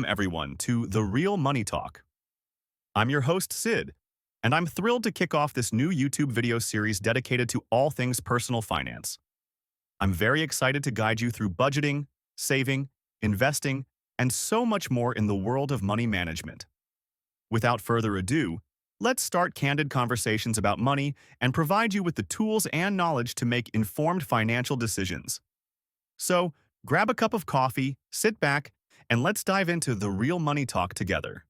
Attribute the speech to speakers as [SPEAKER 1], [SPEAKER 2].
[SPEAKER 1] everyone, to The Real Money Talk. I'm your host, Sid, and I'm thrilled to kick off this new YouTube video series dedicated to all things personal finance. I'm very excited to guide you through budgeting, saving, investing, and so much more in the world of money management. Without further ado, let's start candid conversations about money and provide you with the tools and knowledge to make informed financial decisions. So, grab a cup of coffee, sit back, and let's dive into the real money talk together.